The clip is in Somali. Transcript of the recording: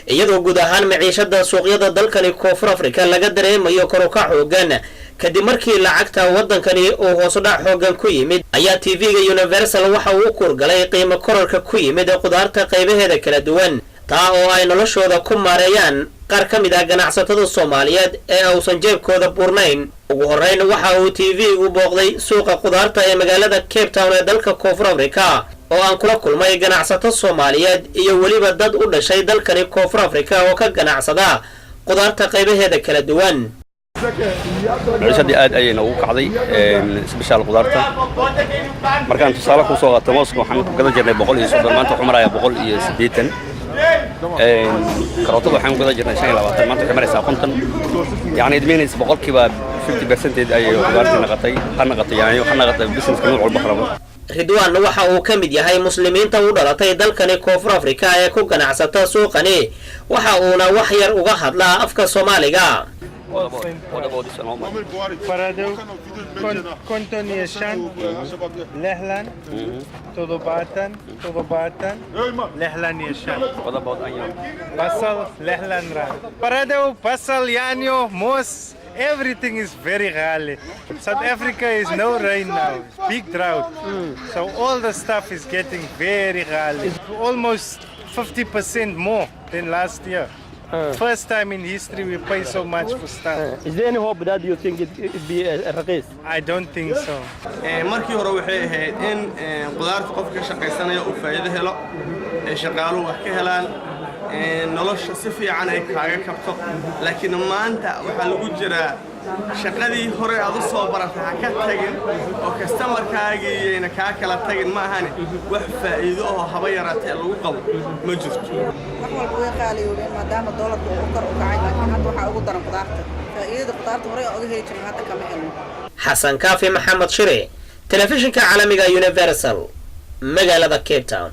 iyadoo guud ahaan maciishada suuqyada dalkani Koonfur Afrika laga dareemayo kor u kac xooggan kadib markii lacagta wadankani oo hoos u dhac xooggan ku yimid ayaa TV-ga Universal waxa uu kurgalay qiimo kororka ku yimid qudaarta qaybaheeda kala duwan taa oo ay noloshooda ku maareeyaan qaar ka mid ah ganacsatada Soomaaliyeed ee uusan jeebkooda burnayn ugu horeyn waxa uu TV-gu booqday suuqa qudaarta ee magaalada Cape Town ee dalka Koonfur Afrika oo aan kula kulmay ganacsato Soomaaliyeed iyo waliba dad u dhashay dalkani Koonfur Afrika oo ka ganacsada qudaarta qaybaheeda kala duwan عشان aad ayayna ugu kacday special qudaarta markaan tusaale ku soo qaato mooska waxaan ku gadan jirnay 130 maanta wuxuu marayaa 180 karootada waxaan ku gadan jirnay 25 maanta wuxuu marayaa 50 yani idmiinis 50% ay qudaarta naqatay yani waxa naqatay business ka nooc walba qarabo Ridwan waxa uu ka mid yahay muslimiinta u dhalatay dalkani Koonfur Afrika ee ku ganacsata suuqani waxa uuna wax yar uga hadlaa afka Soomaaliga Paradeu, continuation, Lehlan, todo batan, Lehlan yeshan. Basal, Lehlan ran. Paradeu, basal, yanyo, mos, everything is very high. South Africa is no rain now, big drought. So all the stuff is getting very high. Almost 50% more than last year. First time in history we pay so much for stuff. Is there any hope that you think it be a raqiis? I don't think so. markii hore waxay ahayd in qudaarta qofka shaqaysanaya uu faa'iido helo ee shaqaaluhu wax ka helaan nolosha si fiican ay kaaga kabto laakiin maanta waxa lagu jiraa shaqadii hore aad u soo baratay ka tagin oo customer-kaagiina ka kala tagin ma ahane wax faa'iido oo haba yaraatay lagu qabo ma jirto wax walba way qaaliyoobeen maadaama doolarku uu kor u kacay laakiin hadda waxa ugu daran qudaarta faa'iidada qudaarta hore oo uga heejin hadda kama helno Xasan Kaafi Maxamed Shire telefishinka caalamiga Universal magaalada Cape Town